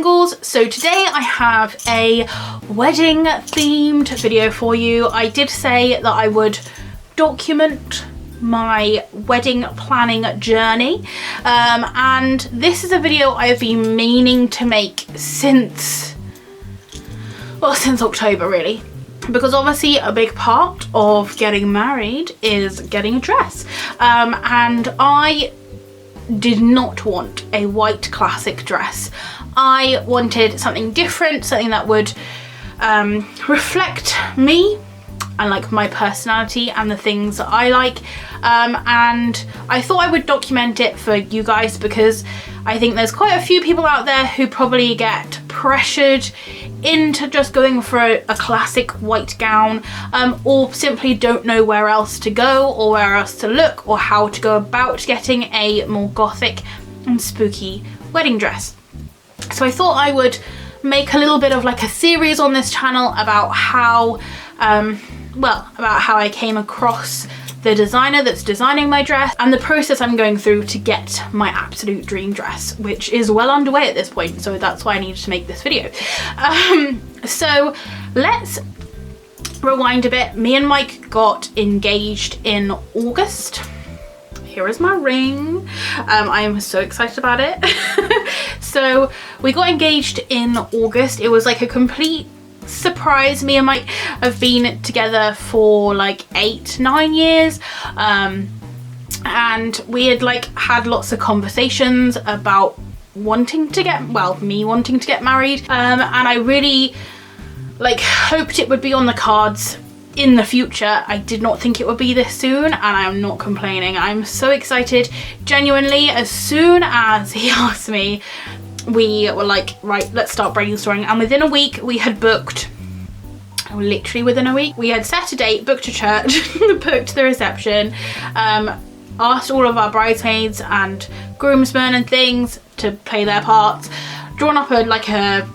singles. So today I have a wedding themed video for you. I did say that I would document my wedding planning journey, and this is a video I have been meaning to make since October really, because obviously a big part of getting married is getting a dress, and I did not want a white classic dress. I wanted something different, something that would reflect me and like my personality and the things that I like, and I thought I would document it for you guys because I think there's quite a few people out there who probably get pressured into just going for a classic white gown, or simply don't know where else to go or where else to look or how to go about getting a more gothic and spooky wedding dress. So I thought I would make a little bit of like a series on this channel about how I came across the designer that's designing my dress and the process I'm going through to get my absolute dream dress, which is well underway at this point, so that's why I needed to make this video. So let's rewind a bit. Me and Mike got engaged in August. Here is my ring. I am so excited about it. So we got engaged in August. It was like a complete surprise. Me and Mike have been together for like 8-9 years, and we had like had lots of conversations about me wanting to get married, and I really like hoped it would be on the cards in the future. I did not think it would be this soon, and I am not complaining. I'm so excited. Genuinely, as soon as he asked me, we were like, right, let's start brainstorming, and within a week we had booked, literally within a week, we had set a date, booked a church, booked the reception, asked all of our bridesmaids and groomsmen and things to play their parts, drawn up a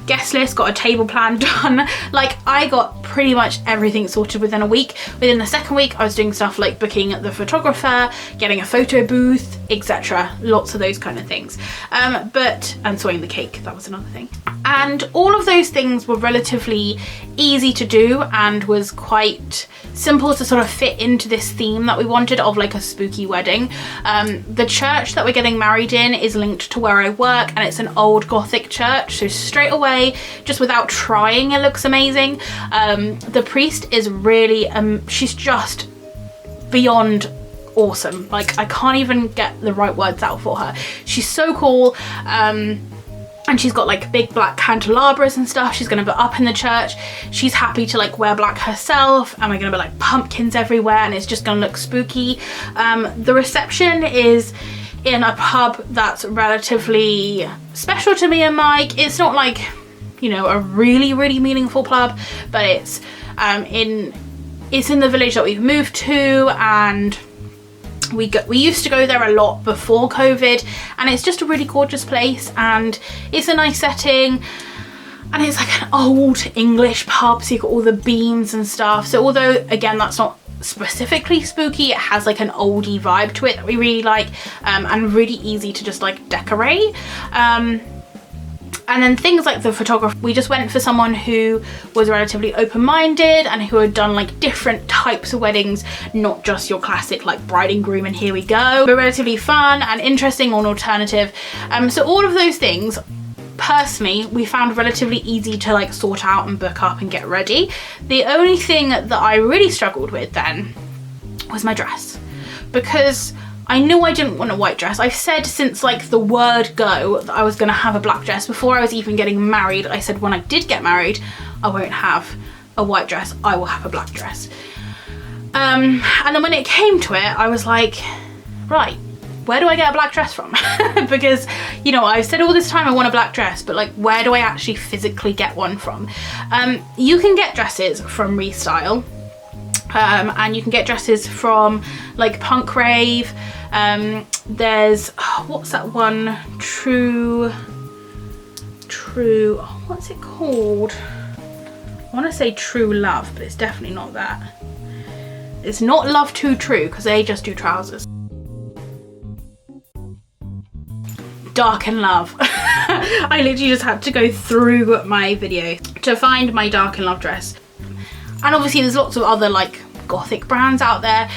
guest list, got a table plan done. Like, I got pretty much everything sorted within a week. Within the second week I was doing stuff like booking the photographer, getting a photo booth, etc. Lots of those kind of things, and sewing the cake, that was another thing. And all of those things were relatively easy to do and was quite simple to sort of fit into this theme that we wanted of like a spooky wedding. The church that we're getting married in is linked to where I work, and it's an old Gothic church, so straight away, just without trying, it looks amazing. The priest is really she's just beyond awesome. Like, I can't even get the right words out for her. She's so cool, and she's got like big black candelabras and stuff. She's gonna be up in the church. She's happy to like wear black herself, and we're gonna be like pumpkins everywhere, and it's just gonna look spooky. The reception is in a pub that's relatively special to me and Mike. It's not like, you know, a really meaningful pub, but it's in the village that we've moved to, and we used to go there a lot before COVID, and it's just a really gorgeous place, and it's a nice setting, and it's like an old English pub, so you've got all the beams and stuff. So although again that's not specifically spooky, it has like an oldie vibe to it that we really like, and really easy to just like decorate. And then things like the photographer, we just went for someone who was relatively open-minded and who had done like different types of weddings, not just your classic like bride and groom and here we go, but relatively fun and interesting or alternative. So all of those things, personally, we found relatively easy to like sort out and book up and get ready. The only thing that I really struggled with then was my dress, because I knew I didn't want a white dress. I've said since like the word go that I was gonna have a black dress. Before I was even getting married, I said when I did get married, I won't have a white dress, I will have a black dress. And then when it came to it, I was like, right, where do I get a black dress from? Because, you know, I've said all this time I want a black dress, but like, where do I actually physically get one from? You can get dresses from Restyle, and you can get dresses from like Punk Rave. There's, what's that one? True, what's it called? I want to say True Love, but it's definitely not that. It's not Love Too True, because they just do trousers. Dark and Love. I literally just had to go through my video to find my Dark in Love dress. And obviously there's lots of other like Gothic brands out there,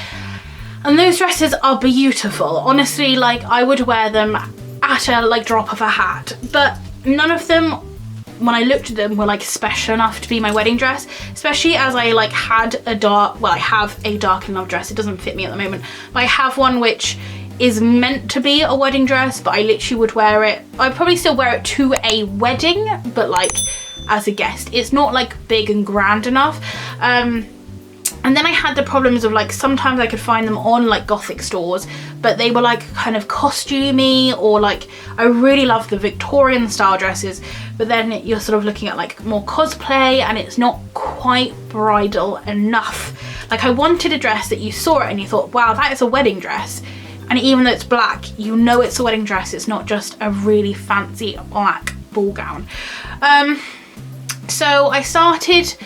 and those dresses are beautiful. Honestly, like I would wear them at a like drop of a hat, but none of them, when I looked at them, were like special enough to be my wedding dress, especially as I like had a dark, well I have a Dark in Love dress. It doesn't fit me at the moment, but I have one which is meant to be a wedding dress, but I literally would wear it, I'd probably still wear it to a wedding, but like as a guest. It's not like big and grand enough. And then I had the problems of like, sometimes I could find them on like Gothic stores, but they were like kind of costumey, or like, I really love the Victorian style dresses, but then you're sort of looking at like more cosplay and it's not quite bridal enough. Like I wanted a dress that you saw it and you thought, wow, that is a wedding dress. And even though it's black, you know it's a wedding dress. It's not just a really fancy black ball gown. So I started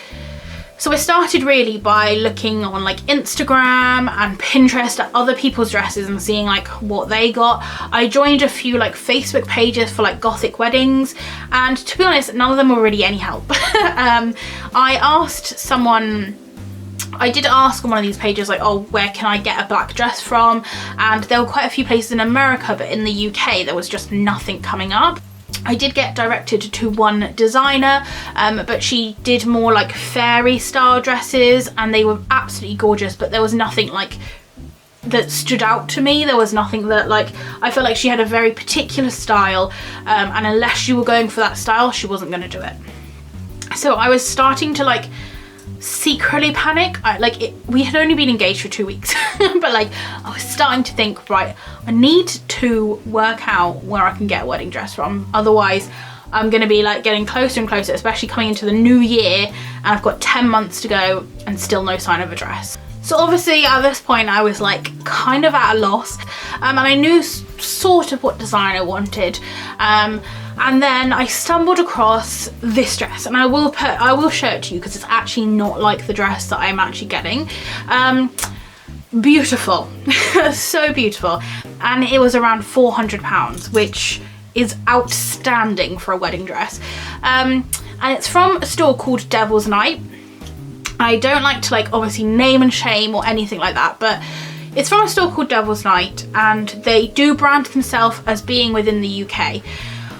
really by looking on like Instagram and Pinterest at other people's dresses and seeing like what they got. I joined a few like Facebook pages for like Gothic weddings, and to be honest, none of them were really any help. I did ask on one of these pages like, oh, where can I get a black dress from? And there were quite a few places in America, but in the UK there was just nothing coming up. I did get directed to one designer, but she did more like fairy style dresses, and they were absolutely gorgeous, but there was nothing like that stood out to me. There was nothing that like, I felt like she had a very particular style, and unless you were going for that style, she wasn't going to do it. So I was starting to like secretly panic. We had only been engaged for 2 weeks, but like I was starting to think, right, I need to work out where I can get a wedding dress from, otherwise I'm gonna be like getting closer and closer, especially coming into the new year, and I've got 10 months to go and still no sign of a dress. So obviously at this point I was like kind of at a loss, and I knew sort of what design I wanted, and then I stumbled across this dress, and I will show it to you because it's actually not like the dress that I'm actually getting. Beautiful. So beautiful, and it was around £400, which is outstanding for a wedding dress. And it's from a store called DEVILNIGHT. I don't like to like obviously name and shame or anything like that, but it's from a store called DEVILNIGHT, and they do brand themselves as being within the UK.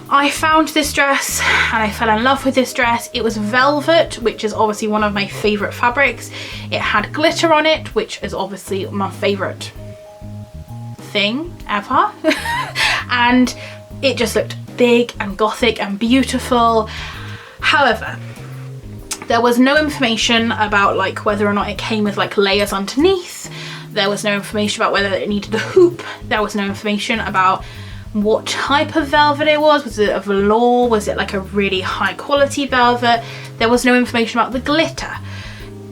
I found this dress and I fell in love with this dress. It was velvet, which is obviously one of my favourite fabrics. It had glitter on it, which is obviously my favourite thing ever. And it just looked big and Gothic and beautiful. However, there was no information about like whether or not it came with like layers underneath. There was no information about whether it needed a hoop. There was no information about what type of velvet it was. Was it a velour? Was it like a really high quality velvet? There was no information about the glitter.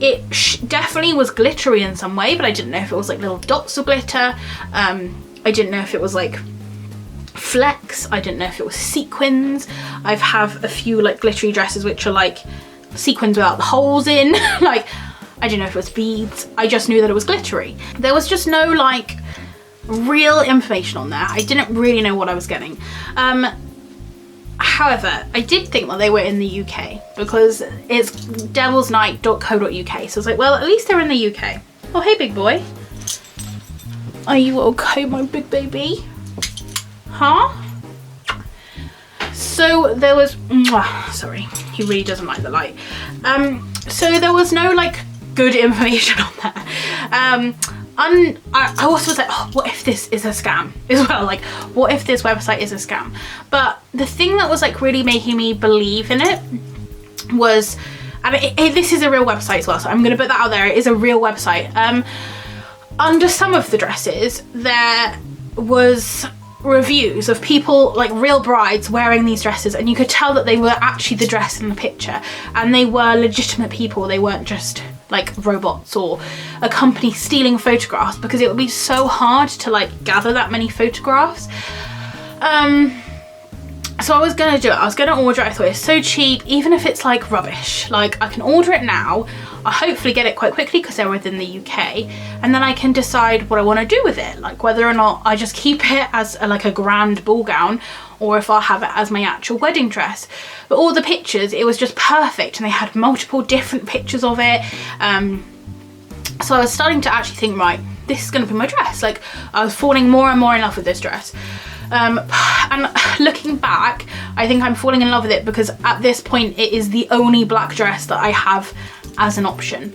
It definitely was glittery in some way, but I didn't know if it was like little dots of glitter. I didn't know if it was like flecks. I didn't know if it was sequins. I have a few like glittery dresses which are like sequins without the holes in. Like, I didn't know if it was beads. I just knew that it was glittery. There was just no like real information on there. I didn't really know what I was getting. However, I did think that they were in the UK because it's devilsnight.co.uk. So I was like, well, at least they're in the UK. Oh, hey, big boy. Are you okay, my big baby? Huh? So there was, sorry, he really doesn't like the light. So there was no like good information on there. I also was like, oh, what if this is a scam as well? Like, what if this website is a scam? But the thing that was like really making me believe in it was, and this is a real website as well, so I'm gonna put that out there. It is a real website. Under some of the dresses, there was reviews of people, like real brides, wearing these dresses, and you could tell that they were actually the dress in the picture, and they were legitimate people. They weren't just like robots or a company stealing photographs, because it would be so hard to like gather that many photographs. So I was gonna do it. I was gonna order it. I thought it's so cheap, even if it's like rubbish, like I can order it now. I'll hopefully get it quite quickly because they're within the UK, and then I can decide what I want to do with it, like whether or not I just keep it as like a grand ball gown, or if I'll have it as my actual wedding dress. But all the pictures, it was just perfect, and they had multiple different pictures of it. So I was starting to actually think, right, this is going to be my dress. Like, I was falling more and more in love with this dress. And looking back, I think I'm falling in love with it because at this point it is the only black dress that I have as an option.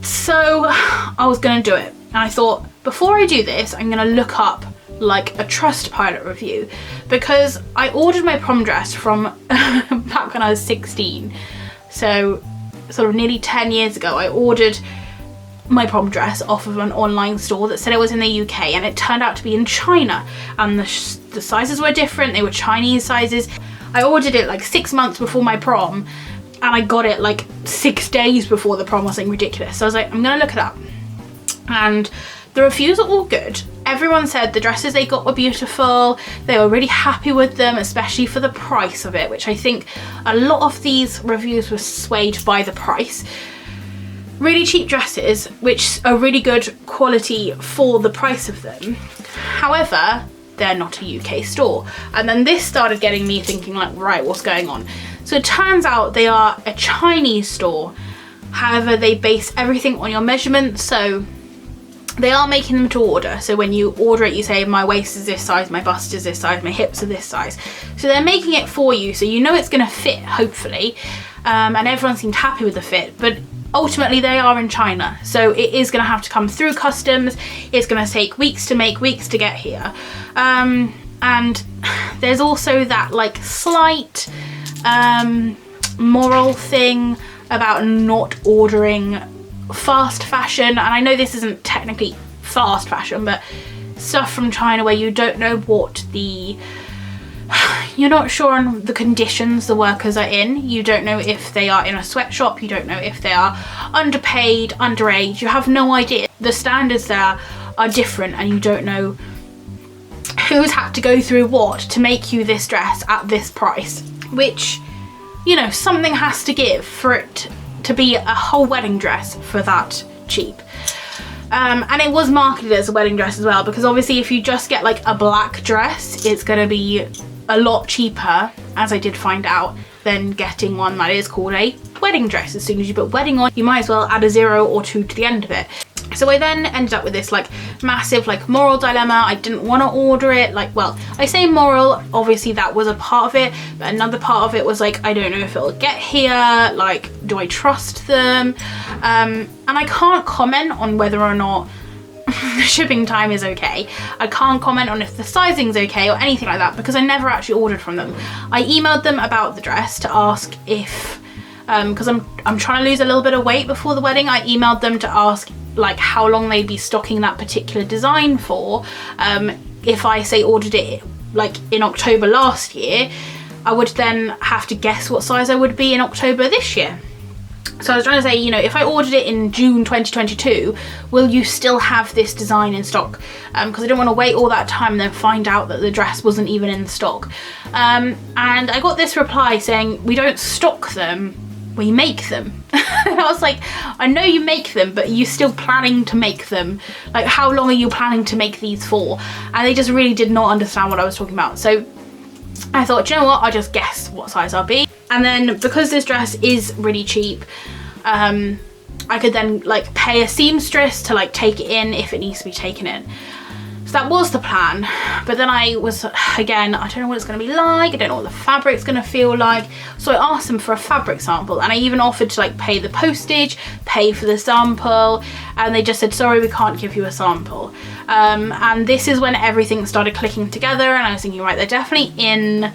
So I was going to do it, and I thought, before I do this, I'm going to look up like a Trustpilot review, because I ordered my prom dress from back when I was 16, so sort of nearly 10 years ago. I ordered my prom dress off of an online store that said it was in the UK, and it turned out to be in China, and the sizes were different. They were Chinese sizes. I ordered it like 6 months before my prom, and I got it like 6 days before the prom or something ridiculous. So I was like, I'm gonna look it up. And the reviews are all good. Everyone said the dresses they got were beautiful. They were really happy with them, especially for the price of it, which I think a lot of these reviews were swayed by the price. Really cheap dresses, which are really good quality for the price of them. However, they're not a UK store. And then this started getting me thinking like, right, what's going on? So it turns out they are a Chinese store. However, they base everything on your measurements. So they are making them to order. So when you order it, you say my waist is this size, my bust is this size, my hips are this size. So they're making it for you, so you know it's gonna fit, hopefully. And everyone seemed happy with the fit, but ultimately they are in China. So it is gonna have to come through customs. It's gonna take weeks to make, weeks to get here. And there's also that like slight moral thing about not ordering fast fashion. And I know this isn't technically fast fashion, but stuff from China where you don't know what you're not sure on the conditions the workers are in. You don't know if they are in a sweatshop. You don't know if they are underpaid, underage. You have no idea. The standards there are different, and you don't know who's had to go through what to make you this dress at this price, which, you know, something has to give for it to be a whole wedding dress for that cheap. And it was marketed as a wedding dress as well, because obviously if you just get like a black dress, it's gonna be a lot cheaper, as I did find out, than getting one that is called a wedding dress. As soon as you put wedding on, you might as well add a 0 or 2 to the end of it. So I then ended up with this like massive like moral dilemma. I didn't want to order it. Like, well, I say moral, obviously that was a part of it, but another part of it was like, I don't know if it'll get here. Like, do I trust them? And I can't comment on whether or not the shipping time is okay. I can't comment on if the sizing's okay or anything like that, because I never actually ordered from them. I emailed them about the dress to ask if, because I'm trying to lose a little bit of weight before the wedding. I emailed them to ask like how long they'd be stocking that particular design for. If I say ordered it like in October last year, I would then have to guess what size I would be in October this year. So I was trying to say, you know, if I ordered it in June 2022, will you still have this design in stock? Because I don't want to wait all that time and then find out that the dress wasn't even in stock. And I got this reply saying, we don't stock them, we make them. And I was like, I know you make them, but are you still planning to make them? Like, how long are you planning to make these for? And they just really did not understand what I was talking about. So I thought, you know what, I'll just guess what size I'll be. And then because this dress is really cheap, I could then like pay a seamstress to like take it in if it needs to be taken in. So that was the plan. But then I was, again, I don't know what it's going to be like. I don't know what the fabric's going to feel like. So I asked them for a fabric sample, and I even offered to like pay the postage, pay for the sample, and they just said, sorry, we can't give you a sample. And this is when everything started clicking together, and I was thinking, right, they're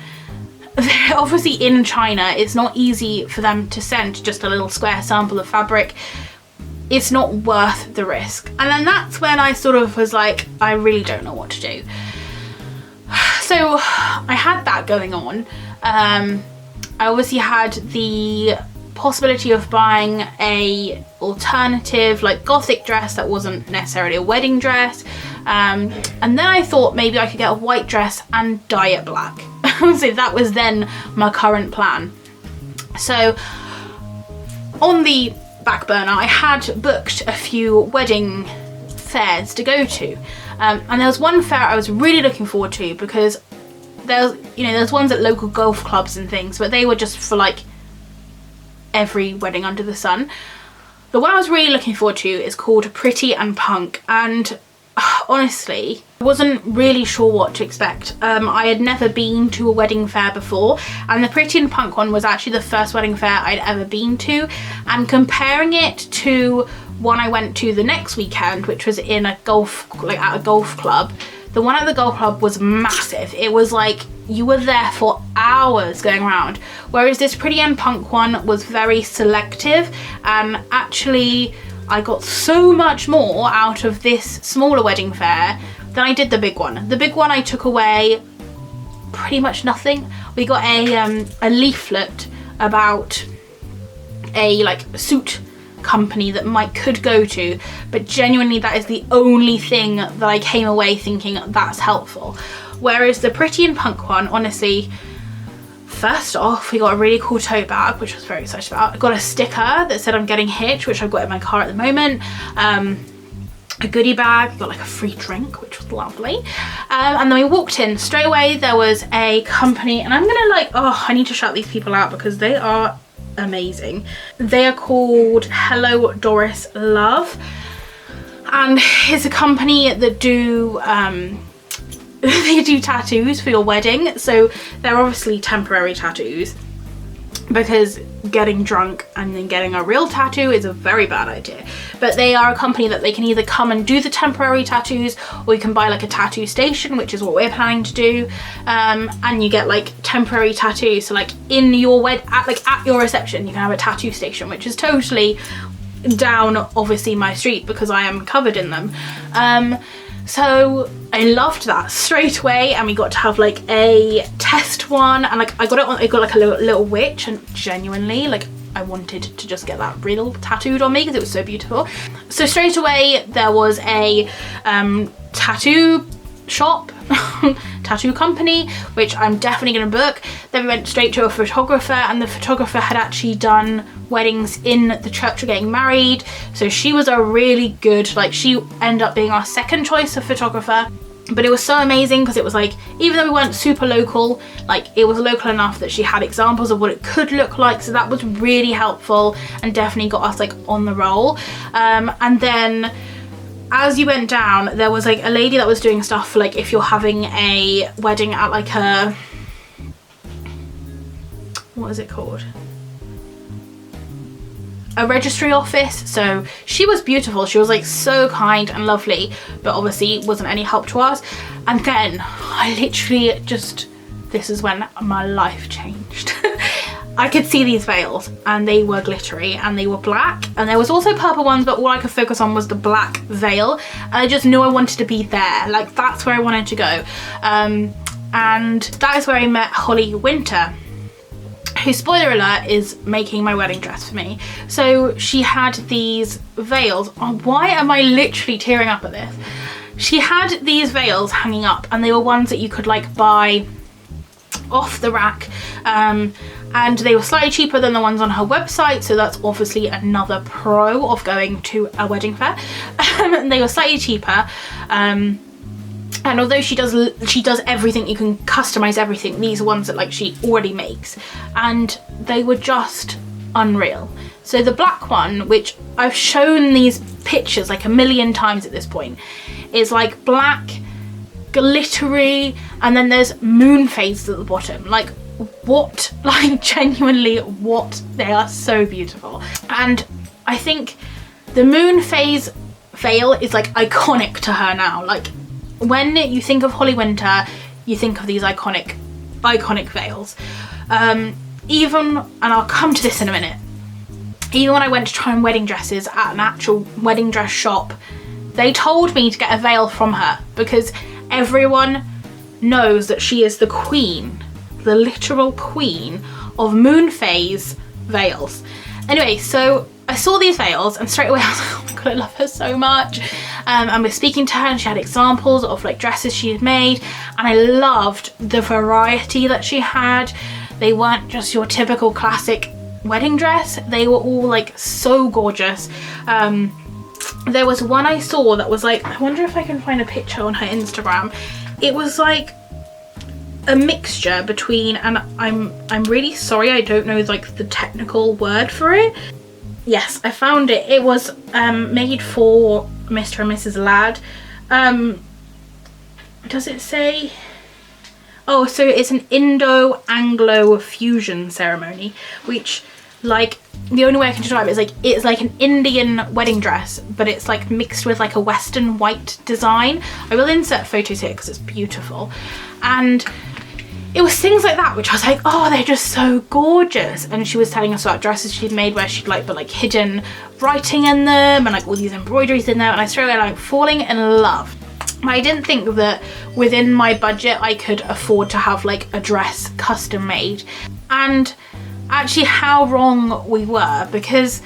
obviously in China. It's not easy for them to send just a little square sample of fabric. It's not worth the risk. And then that's when I sort of was like, I really don't know what to do. So I had that going on. I obviously had the possibility of buying a alternative like Gothic dress that wasn't necessarily a wedding dress. And then I thought maybe I could get a white dress and dye it black. So that was then my current plan. So on the back burner, I had booked a few wedding fairs to go to. And there was one fair I was really looking forward to, because there's ones at local golf clubs and things, but they were just for like every wedding under the sun. The one I was really looking forward to is called Pretty and Punk, and honestly, I wasn't really sure what to expect. I had never been to a wedding fair before, and the Pretty and Punk one was actually the first wedding fair I'd ever been to, and comparing it to one I went to the next weekend, which was in a golf, like at a golf club, the one at the golf club was massive. It was like you were there for hours going around, whereas this Pretty and Punk one was very selective, and actually I got so much more out of this smaller wedding fair than I did the big one. The big one I took away pretty much nothing. We got a leaflet about a like suit company that Mike could go to, but genuinely that is the only thing that I came away thinking that's helpful. Whereas the Pretty and Punk one, honestly, first off, we got a really cool tote bag, which I was very excited about. I got a sticker that said I'm getting hitched, which I've got in my car at the moment. A goodie bag, got like a free drink, which was lovely. And then we walked in, straight away there was a company, and I'm gonna like, I need to shout these people out because they are amazing. They are called Hello Doris Love, and it's a company that do they do tattoos for your wedding. So they're obviously temporary tattoos, because getting drunk and then getting a real tattoo is a very bad idea. But they are a company that they can either come and do the temporary tattoos, or you can buy like a tattoo station, which is what we're planning to do, and you get like temporary tattoos. So like in your at your reception you can have a tattoo station, which is totally down obviously my street because I am covered in them. So I loved that straight away, and we got to have like a test one, and like I got like a little witch, and genuinely like I wanted to just get that real tattooed on me because it was so beautiful. So straight away there was a tattoo shop, tattoo company, which I'm definitely going to book. Then we went straight to a photographer, and the photographer had actually done weddings in the church we're getting married, so she was a really good, like she ended up being our second choice of photographer. But it was so amazing because it was like, even though we weren't super local, like it was local enough that she had examples of what it could look like, so that was really helpful and definitely got us like on the roll. And then as you went down, there was like a lady that was doing stuff for like if you're having a wedding at like a, what is it called? A registry office. So she was beautiful, she was like so kind and lovely, but obviously wasn't any help to us. And then I literally just, this is when my life changed. I could see these veils, and they were glittery and they were black, and there was also purple ones, but all I could focus on was the black veil, and I just knew I wanted to be there. Like that's where I wanted to go. And that is where I met Holly Winter, who, spoiler alert, is making my wedding dress for me. So she had these veils. Oh, why am I literally tearing up at this? She had these veils hanging up, and they were ones that you could like buy off the rack, and they were slightly cheaper than the ones on her website, so that's obviously another pro of going to a wedding fair. They were slightly cheaper, and although she does everything, you can customize everything, these are ones that like she already makes, and they were just unreal. So the black one, which I've shown these pictures like a million times at this point, is like black, glittery, and then there's moon phases at the bottom. Like what? Like genuinely what? They are so beautiful. And I think the moon phase veil is like iconic to her now. Like when you think of Holly Winter, you think of these iconic veils. Even, and I'll come to this in a minute, even when I went to try on wedding dresses at an actual wedding dress shop, they told me to get a veil from her because everyone knows that she is the queen, the literal queen of moon phase veils. Anyway, so I saw these veils and straight away I was like, oh my god, I love her so much. And we're speaking to her, and she had examples of like dresses she had made, and I loved the variety that she had. They weren't just your typical classic wedding dress, they were all like so gorgeous. There was one I saw that was like, I wonder if I can find a picture on her Instagram. It was like a mixture between, and I'm really sorry, I don't know like the technical word for it. Yes, I found it. It was made for Mr. and Mrs. Ladd. Does it say? Oh, so it's an Indo-Anglo fusion ceremony, which, like, the only way I can describe it is like, it's like an Indian wedding dress, but it's like mixed with like a Western white design. I will insert photos here because it's beautiful. And it was things like that which I was like, oh, they're just so gorgeous. And she was telling us about dresses she'd made where she'd like put like hidden writing in them and like all these embroideries in there, and I started like falling in love. I didn't think that within my budget I could afford to have like a dress custom made, and actually how wrong we were, because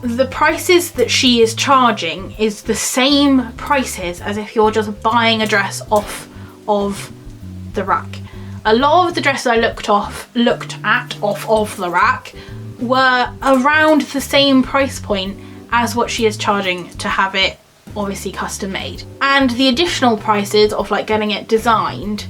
the prices that she is charging is the same prices as if you're just buying a dress off of the rack. A lot of the dresses I looked at off of the rack were around the same price point as what she is charging to have it obviously custom made, and the additional prices of like getting it designed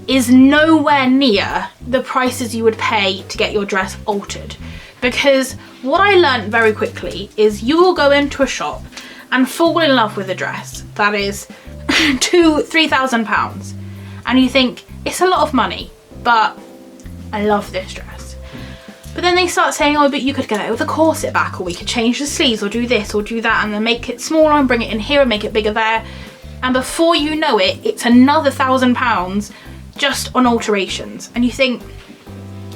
is nowhere near the prices you would pay to get your dress altered. Because what I learned very quickly is you will go into a shop and fall in love with a dress that is £3,000 and you think it's a lot of money, but I love this dress. But then they start saying, oh, but you could get it with a corset back, or we could change the sleeves, or do this or do that, and then make it smaller and bring it in here and make it bigger there. And before you know it, it's another £1,000 just on alterations. And you think,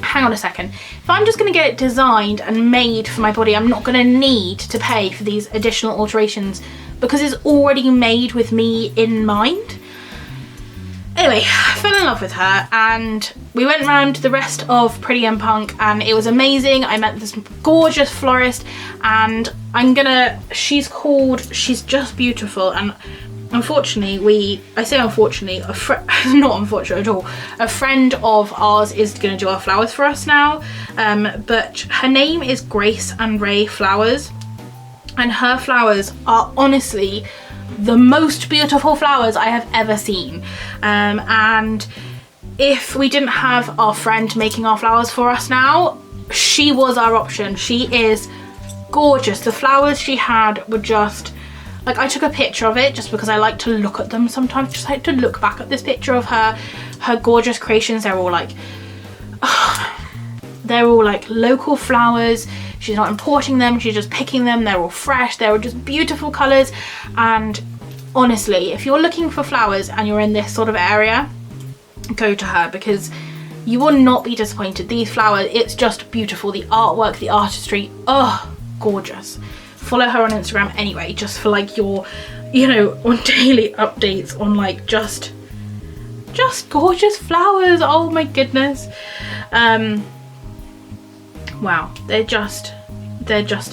hang on a second, if I'm just gonna get it designed and made for my body, I'm not gonna need to pay for these additional alterations because it's already made with me in mind. Anyway, I fell in love with her and we went round the rest of Pretty and Punk and it was amazing. I met this gorgeous florist and she's just beautiful, and unfortunately not unfortunate at all, a friend of ours is going to do our flowers for us now, but her name is Grace and Ray Flowers, and her flowers are honestly the most beautiful flowers I have ever seen, and if we didn't have our friend making our flowers for us now, she was our option. She is gorgeous. The flowers she had were just like, I took a picture of it just because I like to look at them sometimes, just like to look back at this picture of her gorgeous creations. They're all like local flowers. She's not importing them, she's just picking them. They're all fresh, they're all just beautiful colours. And honestly, if you're looking for flowers and you're in this sort of area, go to her because you will not be disappointed. These flowers, it's just beautiful. The artwork, the artistry, oh, gorgeous. Follow her on Instagram anyway, just for like your, you know, on daily updates on like just gorgeous flowers. Oh my goodness. Wow, they're just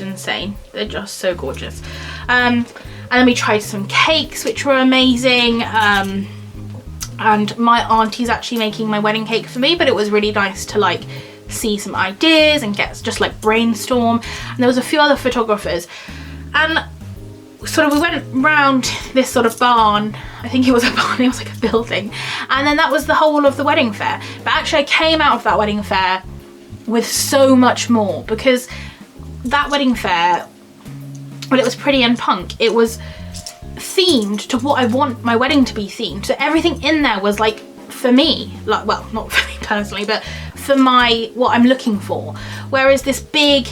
insane. They're just so gorgeous. And then we tried some cakes which were amazing, and my auntie's actually making my wedding cake for me, but it was really nice to like see some ideas and get just like brainstorm. And there was a few other photographers, and sort of we went round this sort of barn. I think it was a barn, it was like a building, and then that was the whole of the wedding fair. But actually I came out of that wedding fair with so much more, because that wedding fair, well, it was Pretty and Punk, it was themed to what I want my wedding to be themed. So everything in there was like for me, like, well, not for me personally, but for what I'm looking for. Whereas this big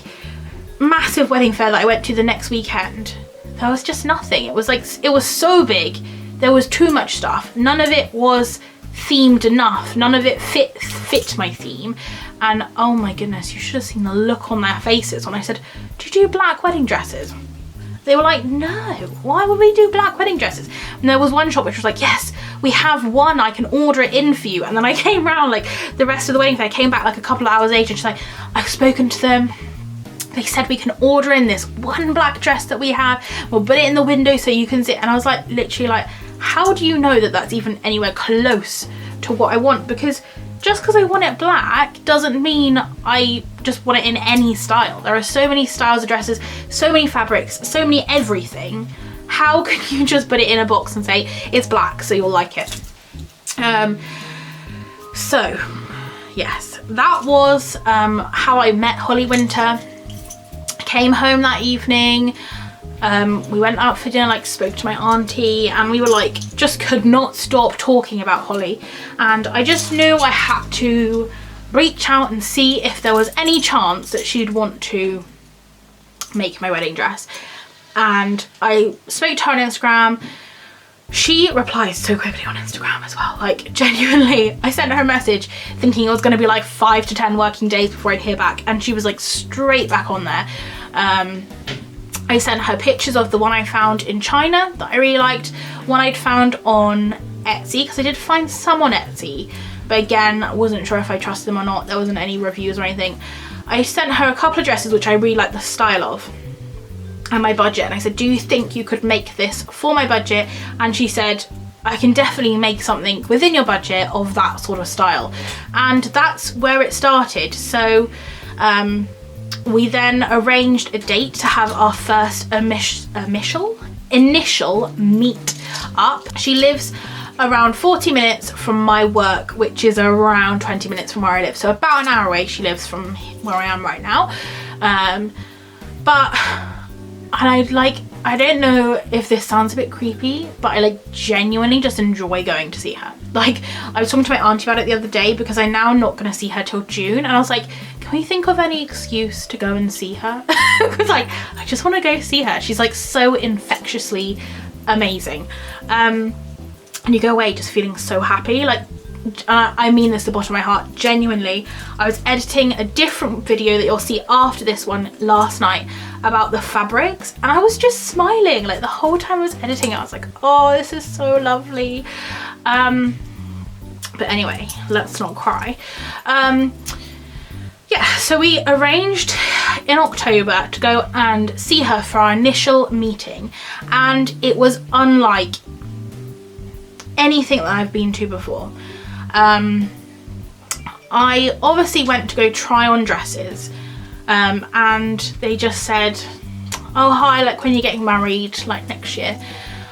massive wedding fair that I went to the next weekend, there was just nothing. It was like, it was so big, there was too much stuff, none of it was themed enough, none of it fit my theme. And oh my goodness, you should have seen the look on their faces when I said, do you do black wedding dresses? They were like, no, why would we do black wedding dresses? And there was one shop which was like, yes, we have one, I can order it in for you. And then I came round like the rest of the wedding fair, came back like a couple of hours later, and she's like, I've spoken to them, they said we can order in this one black dress that we have, we'll put it in the window so you can see. And I was like, literally like, how do you know that that's even anywhere close to what I want? Because just because I want it black doesn't mean I just want it in any style. There are so many styles of dresses, so many fabrics, so many everything. How can you just put it in a box and say it's black so you'll like it? So yes, that was how I met Holly Winter. I came home that evening. We went out for dinner, like spoke to my auntie, and we were like, just could not stop talking about Holly. And I just knew I had to reach out and see if there was any chance that she'd want to make my wedding dress. And I spoke to her on Instagram. She replies so quickly on Instagram as well. Like, genuinely, I sent her a message thinking it was going to be like 5 to 10 working days before I'd hear back, and she was like straight back on there. I sent her pictures of the one I found in China that I really liked, one I'd found on Etsy, because I did find some on Etsy, but again, I wasn't sure if I trusted them or not. There wasn't any reviews or anything. I sent her a couple of dresses which I really liked the style of and my budget, and I said, do you think you could make this for my budget? And she said, I can definitely make something within your budget of that sort of style. And that's where it started. So we then arranged a date to have our first initial meet up. She lives around 40 minutes from my work, which is around 20 minutes from where I live. So about an hour away she lives from where I am right now. I don't know if this sounds a bit creepy, but I like genuinely just enjoy going to see her. Like, I was talking to my auntie about it the other day, because I'm now not going to see her till June, and I was like, can we think of any excuse to go and see her? Because like, I just want to go see her. She's like so infectiously amazing. And you go away just feeling so happy. Like, I mean this to the bottom of my heart, genuinely. I was editing a different video that you'll see after this one last night about the fabrics, and I was just smiling like the whole time I was editing it. I was like, oh, this is so lovely. But anyway, let's not cry. Yeah, so we arranged in October to go and see her for our initial meeting, and it was unlike anything that I've been to before. I obviously went to go try on dresses, and they just said, oh hi, like when you're getting married, like next year.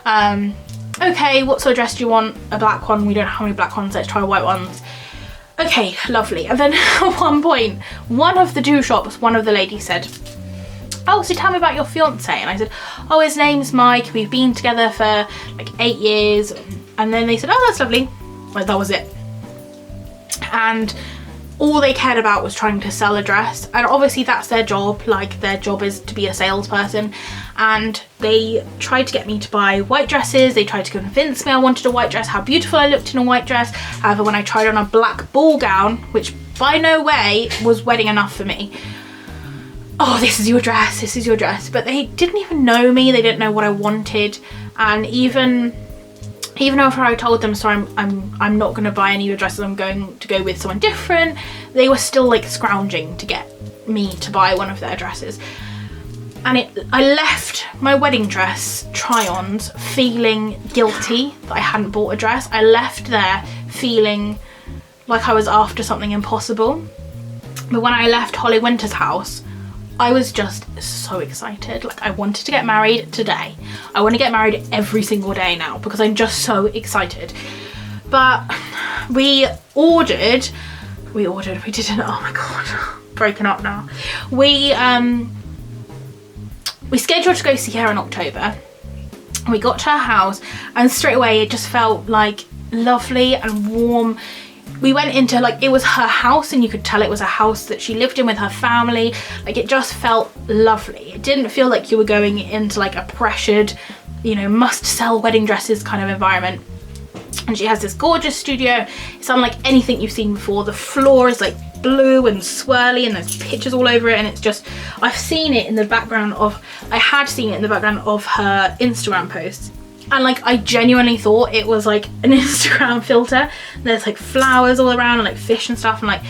Okay, what sort of dress do you want? A black one? We don't have any black ones, let's try white ones. Okay, lovely. And then at one point, one of the two shops, one of the ladies said, oh, so tell me about your fiance. And I said, oh, his name's Mike, we've been together for like 8 years. And then they said, oh, that's lovely. Like, that was it. And all they cared about was trying to sell a dress, and obviously that's their job. Like, their job is to be a salesperson, and they tried to get me to buy white dresses. They tried to convince me I wanted a white dress, how beautiful I looked in a white dress. However, when I tried on a black ball gown, which by no way was wedding enough for me, oh, this is your dress, this is your dress. But they didn't even know me, they didn't know what I wanted. And even after I told them, sorry, I'm not going to buy any of your dresses, I'm going to go with someone different, they were still like scrounging to get me to buy one of their dresses. And I left my wedding dress try-ons feeling guilty that I hadn't bought a dress. I left there feeling like I was after something impossible. But when I left Holly Winter's house, I was just so excited. Like, I wanted to get married today. I want to get married every single day now because I'm just so excited. But we didn't, oh my god, broken up now. We scheduled to go see her in October. We got to her house and straight away it just felt like lovely and warm. We went into, like, it was her house and you could tell it was a house that she lived in with her family. Like, it just felt lovely. It didn't feel like you were going into like a pressured, you know, must sell wedding dresses kind of environment. And she has this gorgeous studio. It's unlike anything you've seen before. The floor is like blue and swirly and there's pictures all over it, and it's just, I had seen it in the background of her Instagram posts. And like, I genuinely thought it was like an Instagram filter. There's like flowers all around and like fish and stuff, and like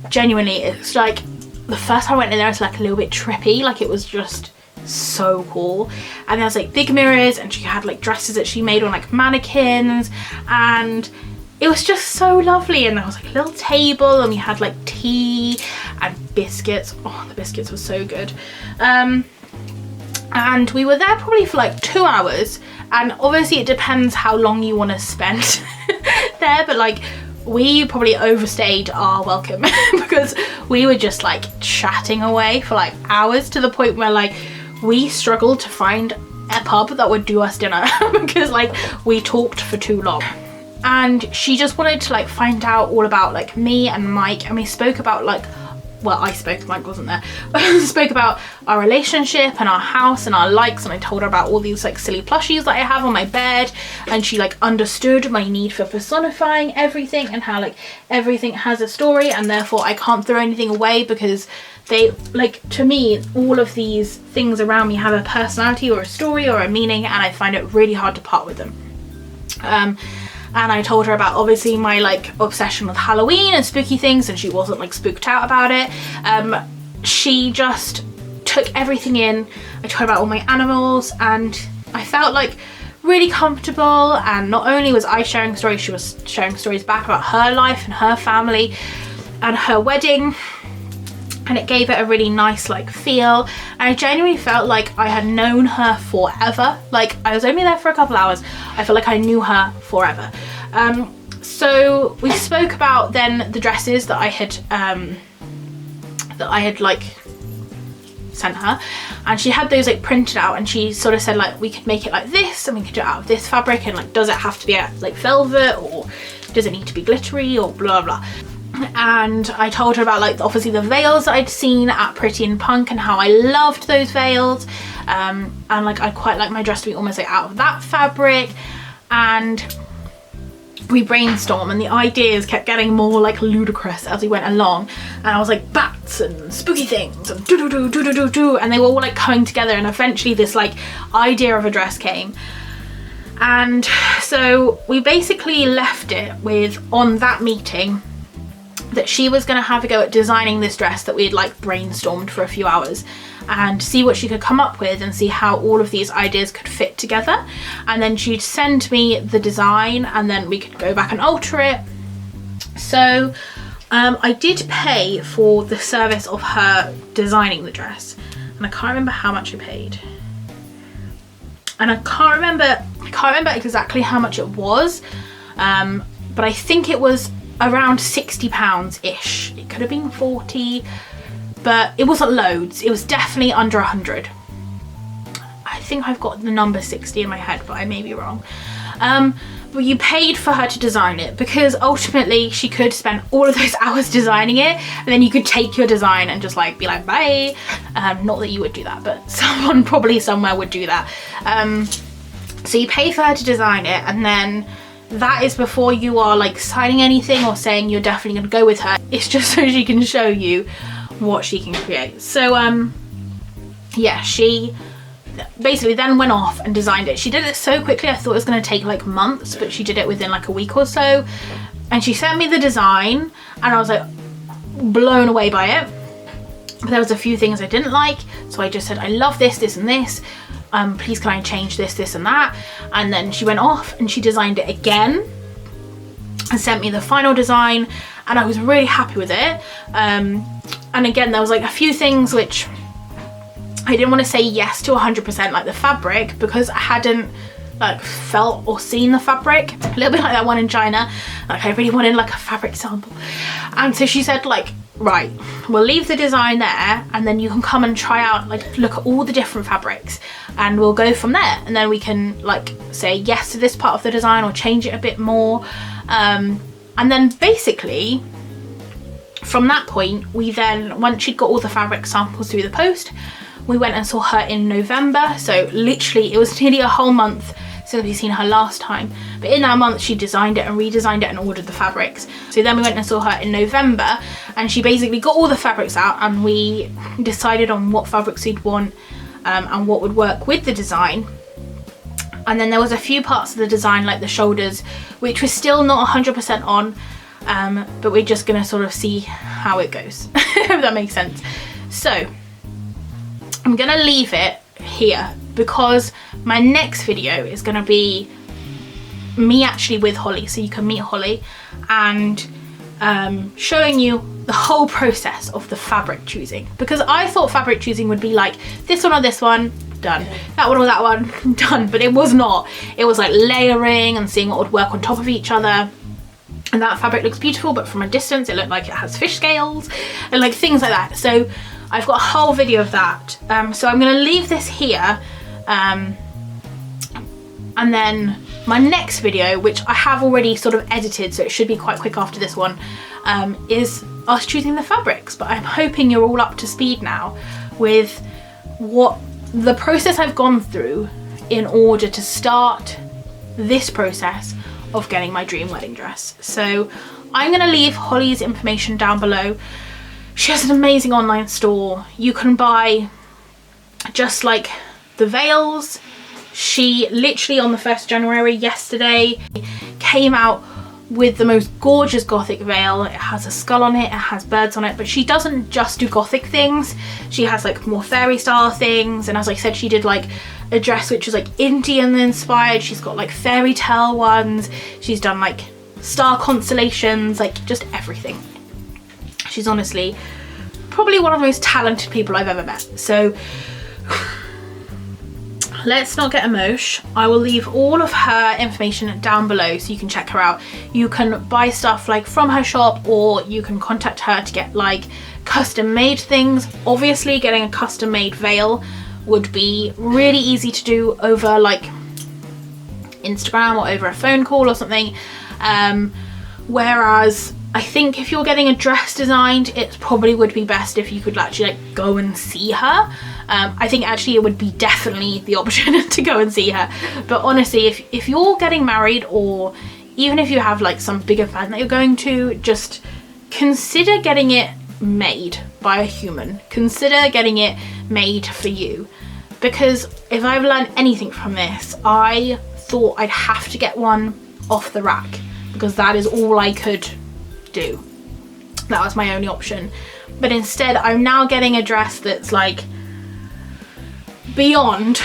genuinely it's like, the first time I went in there it's like a little bit trippy. Like, it was just so cool. And there's like big mirrors, and she had like dresses that she made on like mannequins, and it was just so lovely. And there was like a little table and we had like tea and biscuits. Oh, the biscuits were so good. And we were there probably for like 2 hours, and obviously it depends how long you want to spend there, but like we probably overstayed our welcome because we were just like chatting away for like hours, to the point where like we struggled to find a pub that would do us dinner because like we talked for too long. And she just wanted to like find out all about like me and Mike, and we spoke about like, well, I spoke, Mike wasn't there, spoke about our relationship and our house and our likes, and I told her about all these like silly plushies that I have on my bed, and she like understood my need for personifying everything and how like everything has a story, and therefore I can't throw anything away because they, like, to me, all of these things around me have a personality or a story or a meaning, and I find it really hard to part with them. And I told her about obviously my like obsession with Halloween and spooky things, and she wasn't like spooked out about it. She just took everything in. I told her about all my animals, and I felt like really comfortable. And not only was I sharing stories, she was sharing stories back about her life and her family and her wedding, and it gave it a really nice like feel. And I genuinely felt like I had known her forever. Like, I was only there for a couple hours, I felt like I knew her forever. So we spoke about then the dresses that I had like sent her, and she had those like printed out, and she sort of said like we could make it like this, and we could do it out of this fabric, and like does it have to be like velvet, or does it need to be glittery, or blah blah. And I told her about like obviously the veils that I'd seen at Pretty in Punk and how I loved those veils, and like I quite like my dress to be almost like out of that fabric. And we brainstormed, and the ideas kept getting more like ludicrous as we went along, and I was like bats and spooky things and do, and they were all like coming together, and eventually this like idea of a dress came. And so we basically left it with, on that meeting, that she was going to have a go at designing this dress that we had like brainstormed for a few hours, and see what she could come up with and see how all of these ideas could fit together. And then she'd send me the design, and then we could go back and alter it. So I did pay for the service of her designing the dress, and I can't remember how much I paid, and I can't remember exactly how much it was, but I think it was around £60-ish. It could have been 40, but it wasn't loads. It was definitely under 100. I think I've got the number 60 in my head, but I may be wrong. But you paid for her to design it, because ultimately she could spend all of those hours designing it, and then you could take your design and just like be like bye. Not that you would do that, but someone probably somewhere would do that. So you pay for her to design it, and then that is before you are like signing anything or saying you're definitely going to go with her. It's just so she can show you what she can create. So yeah, she basically then went off and designed it. She did it so quickly, I thought it was going to take like months, but she did it within like a week or so. And she sent me the design, and I was like blown away by it. But there was a few things I didn't like, so I just said I love this, this and this. Please can I change this, this and that? And then she went off and she designed it again and sent me the final design, and I was really happy with it. And again, there was like a few things which I didn't want to say yes to 100%, like the fabric, because I hadn't like felt or seen the fabric. A little bit like that one in China, like I really wanted like a fabric sample. And so she said like, right, we'll leave the design there, and then you can come and try out, like look at all the different fabrics, and we'll go from there. And then we can like say yes to this part of the design or change it a bit more. And then basically from that point, we then, once she'd got all the fabric samples through the post, we went and saw her in November. So literally it was nearly a whole month since we've seen her last time, but in that month she designed it and redesigned it and ordered the fabrics. So then we went and saw her in November, and she basically got all the fabrics out, and we decided on what fabrics we'd want and what would work with the design. And then there was a few parts of the design, like the shoulders, which was still not 100% on, but we're just gonna sort of see how it goes, if that makes sense. So I'm gonna leave it here, because my next video is going to be me actually with Holly, so you can meet Holly, and showing you the whole process of the fabric choosing, because I thought fabric choosing would be like this one or this one, done, that one or that one, done, but it was not. It was like layering and seeing what would work on top of each other. and that fabric looks beautiful, but from a distance it looked like it has fish scales and like things like that. So I've got a whole video of that. So I'm going to leave this here, and then my next video, which I have already sort of edited, so it should be quite quick after this one, is us choosing the fabrics. But I'm hoping you're all up to speed now with what the process I've gone through in order to start this process of getting my dream wedding dress. So I'm going to leave Holly's information down below. She has an amazing online store. You can buy just like the veils. She literally on the 1st of January, yesterday, came out with the most gorgeous Gothic veil. It has a skull on it, it has birds on it, but she doesn't just do Gothic things. She has like more fairy style things, and as I said, she did like a dress which was like Indian inspired. She's got like fairy tale ones. She's done like star constellations, like just everything. She's honestly probably one of the most talented people I've ever met. So let's not get emotion. I will leave all of her information down below so you can check her out. You can buy stuff like from her shop, or you can contact her to get like custom made things. Obviously getting a custom made veil would be really easy to do over like Instagram or over a phone call or something, whereas I think if you're getting a dress designed, it probably would be best if you could actually like go and see her. I think actually it would be definitely the option to go and see her. But honestly, if you're getting married, or even if you have like some big event that you're going to, just consider getting it made by a human. Consider getting it made for you. Because if I've learned anything from this, I thought I'd have to get one off the rack, because that is all I could do. That was my only option. But instead I'm now getting a dress that's like beyond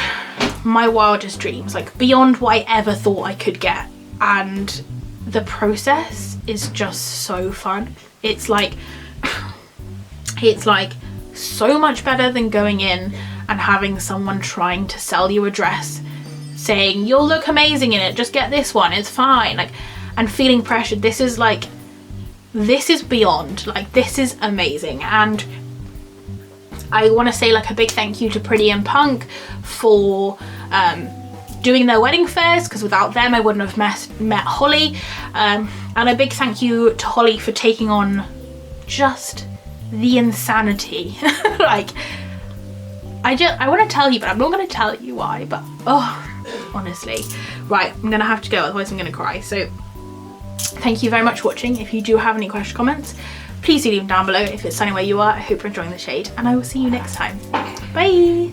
my wildest dreams, like beyond what I ever thought I could get, and the process is just so fun. It's like so much better than going in and having someone trying to sell you a dress saying you'll look amazing in it, just get this one, it's fine, like, and feeling pressured. This is beyond, like, this is amazing. And I want to say like a big thank you to Pretty and Punk for doing their wedding fairs, because without them I wouldn't have met Holly, and a big thank you to Holly for taking on just the insanity. Like, I want to tell you, but I'm not going to tell you why, but oh, honestly. Right, I'm going to have to go, otherwise I'm going to cry. So thank you very much for watching. If you do have any questions, comments, please do leave them down below. If it's sunny where you are, I hope you're enjoying the shade, and I will see you next time. Bye!